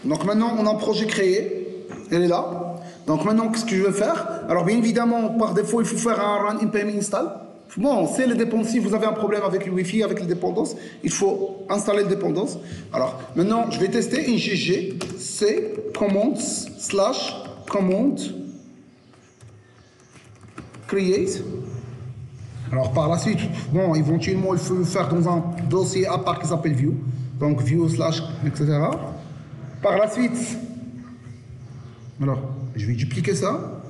Donc maintenant, on a un projet créé. Elle est là. Donc maintenant, qu'est-ce que je vais faire? Alors bien évidemment, par défaut, il faut faire un run npm install. Bon, c'est les dépendances. Si vous avez un problème avec le Wi-Fi, avec les dépendances, il faut installer les dépendances. Alors maintenant, je vais tester ingg c command / command create. Alors par la suite, bon, éventuellement, il faut le faire dans un dossier à part qui s'appelle view. Donc view / etc. Par la suite, alors, je vais dupliquer ça.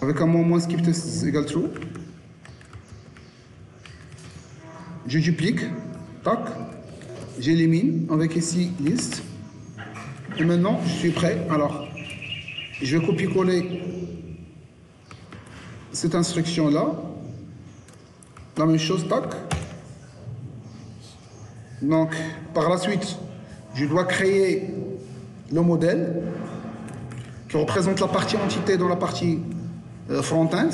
Avec un moins skip test égale true. Je duplique. Tac. J'élimine avec ici list. Et maintenant, je suis prêt. Alors, je vais copier-coller cette instruction-là. La même chose, tac. Donc, par la suite, je dois créer le modèle qui représente la partie entité dans la partie front-end.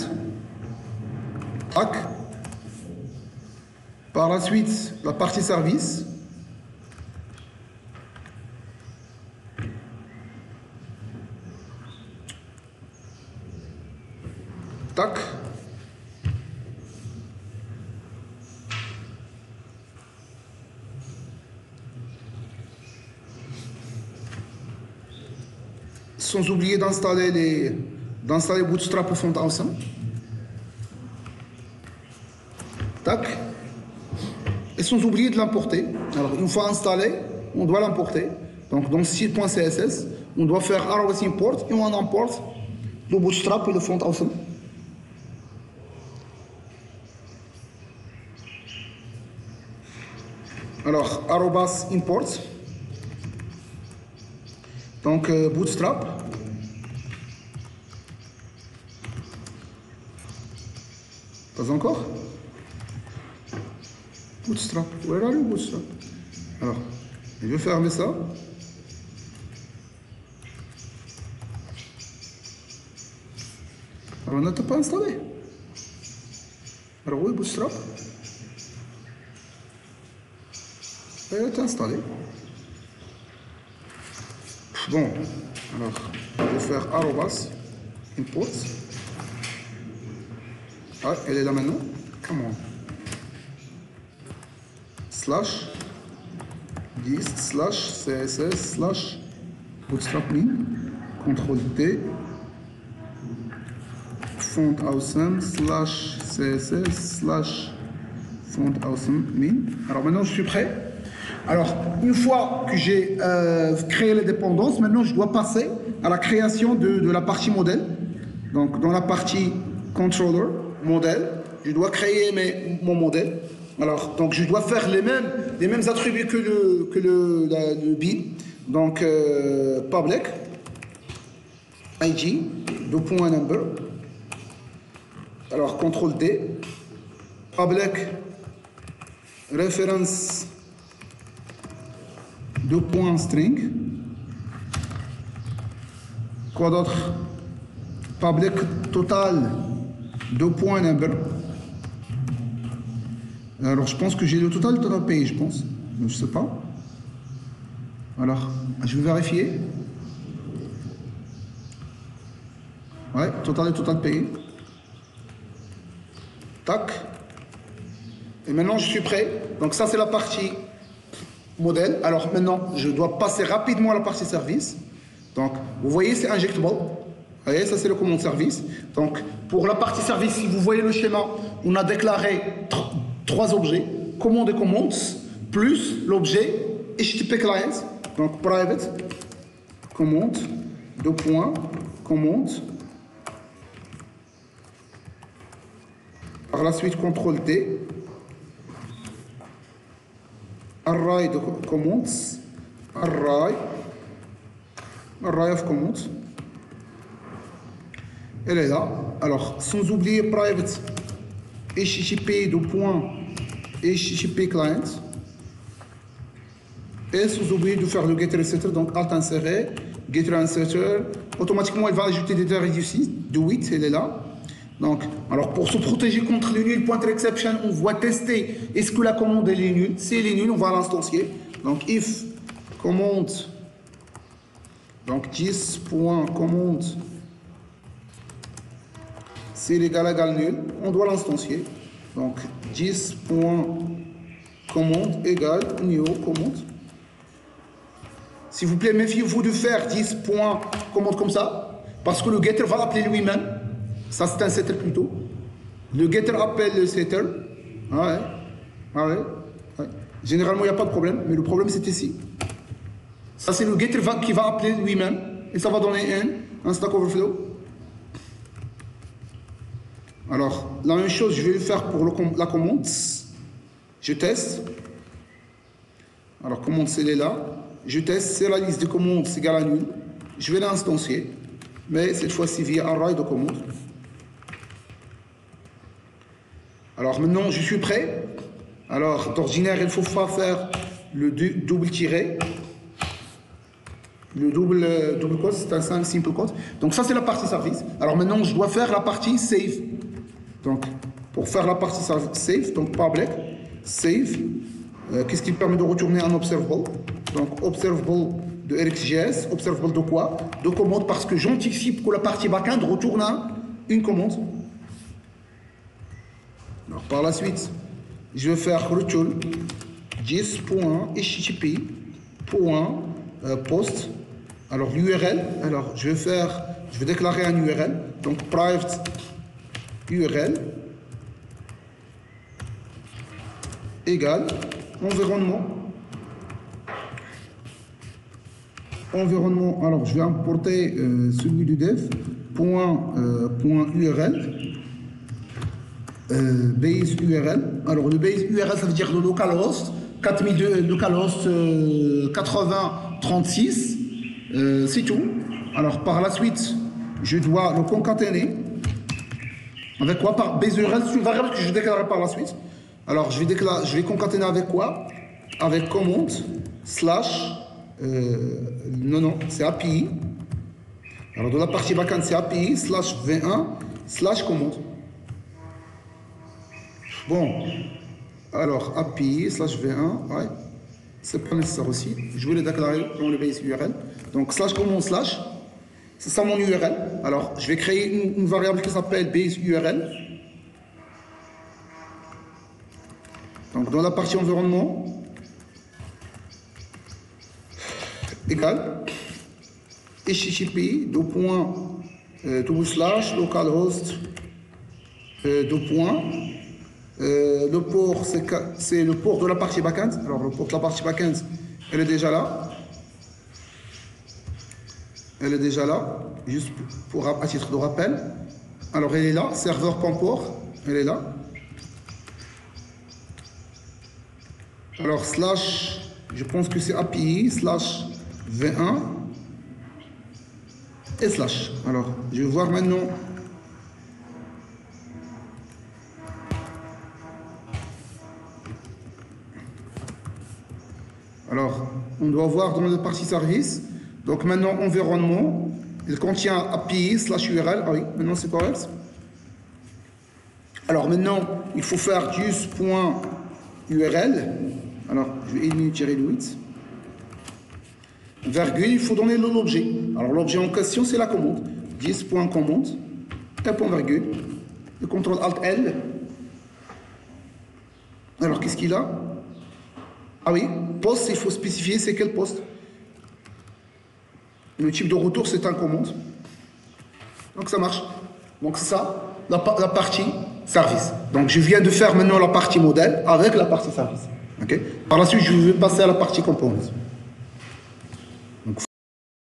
Tac. Par la suite, la partie service. Tac. Sans oublier d'installer Bootstrap au fond awesome. Tac. Et sans oublier de l'importer. Alors, une fois installé, on doit l'importer. Donc, dans site.css, on doit faire arrows import et on importe le Bootstrap et le font awesome. Alors, arrobas import. Donc, Bootstrap. Pas encore? Bootstrap. Where are you, Bootstrap? Alors, je vais fermer ça. Alors, on n'a pas installé. Alors, oui, Bootstrap. Elle est installée. Bon, alors, je vais faire arrobas import. Ah, elle est là maintenant. Come on. Slash list slash css slash bootstrap min contrôle T font awesome slash css slash font awesome min. Alors maintenant je suis prêt. Alors une fois que j'ai créé les dépendances, maintenant je dois passer à la création de la partie modèle. Donc dans la partie controller modèle, je dois créer mon modèle. Alors, donc je dois faire les mêmes attributs que le bin. Donc, public, ig, $number. Alors, CTRL D. Public, reference, $string. Quoi d'autre? Public, total, $number. Alors, je pense que j'ai le total payé, je pense. Je ne sais pas. Alors, je vais vérifier. Ouais, total payé. Tac. Et maintenant, je suis prêt. Donc, ça, c'est la partie modèle. Alors, maintenant, je dois passer rapidement à la partie service. Donc, vous voyez, c'est injectable. Vous voyez, ça, c'est le commande service. Donc, pour la partie service, si vous voyez le schéma, on a déclaré trois objets, commande et commands, plus l'objet HTTP client, donc private, commande, commande. Par la suite, CTRL D, array de commands, array of commands. Elle est là. Alors, sans oublier private HTTP HTTP client. Et sans oublier de faire le getter setter, donc alt insérer, getter inserter. Automatiquement, elle va ajouter des directs ici, de 8, elle est là. Donc, alors pour se protéger contre les nuls, pointer exception, on va tester est-ce que la commande elle est nulle. Si elle est nulle, on va l'instancier. Donc, if commande, donc 10.commande, c'est égal à égal nul, on doit l'instancier. Donc, 10.commande égale new commande. S'il vous plaît, méfiez-vous de faire 10.commande comme ça, parce que le getter va l'appeler lui-même. Ça, c'est un setter plutôt. Le getter appelle le setter. Ah ouais. Ah ouais. Ouais. Généralement, il n'y a pas de problème, mais le problème, c'est ici. Ça, c'est le getter qui va appeler lui-même, et ça va donner un stack overflow. Alors, la même chose, je vais le faire pour la commande. Je teste. Alors, commande, c'est là. Je teste, c'est la liste de commandes, c'est égal à nul. Je vais l'instancier, mais cette fois-ci via array de commande. Alors, maintenant, je suis prêt. Alors, d'ordinaire, il ne faut pas faire le double tiré. Le double quote, c'est un simple quote. Donc, ça, c'est la partie service. Alors, maintenant, je dois faire la partie save. Donc, pour faire la partie save, donc public, save, qu'est-ce qui permet de retourner un observable? Donc, observable de RxJS, observable de quoi? De commande, parce que j'anticipe que la partie backend retourne à une commande. Alors, par la suite, je vais faire return 10.http.post. Alors, l'URL, alors je vais déclarer un URL. Donc, private URL égale environnement. Environnement, alors je vais importer celui du dev, .url, base URL. Alors le base URL, ça veut dire le localhost, 4002, localhost 8036, c'est tout. Alors par la suite, je dois le concaténer. Avec quoi? Par base URL, c'est une variable que je déclarerai par la suite. Alors je vais concaténer avec quoi? Avec commande slash non, c'est API. Alors, dans la partie backend, c'est API slash v1 slash commande. Bon, alors API slash v1, ouais, c'est pas nécessaire aussi. Je vais le déclarer dans le base URL. Donc, slash commande slash, c'est ça mon URL. Alors, je vais créer une variable qui s'appelle base URL. Donc, dans la partie environnement, égal http // localhost le port c'est le port de la partie backend. Alors le port de la partie backend, elle est déjà là, juste à titre de rappel. Alors elle est là, serveur.port, elle est là. Alors slash, je pense que c'est API slash v1 et slash. Alors, je vais voir maintenant. Alors, on doit voir dans la partie service. Donc maintenant, environnement, il contient API slash URL. Ah oui, maintenant c'est correct. Alors maintenant, il faut faire use.url. Alors, je vais éliminer le 8. Virgule, il faut donner l'objet. Alors l'objet en question, c'est la commande. 10.commande, et point virgule, le contrôle Alt L. Alors qu'est-ce qu'il a? Ah oui, poste, il faut spécifier c'est quel poste. Le type de retour, c'est un commande. Donc ça marche. Donc c'est ça, la partie service. Donc je viens de faire maintenant la partie modèle avec la partie service. Okay. Par la suite, je vais passer à la partie component.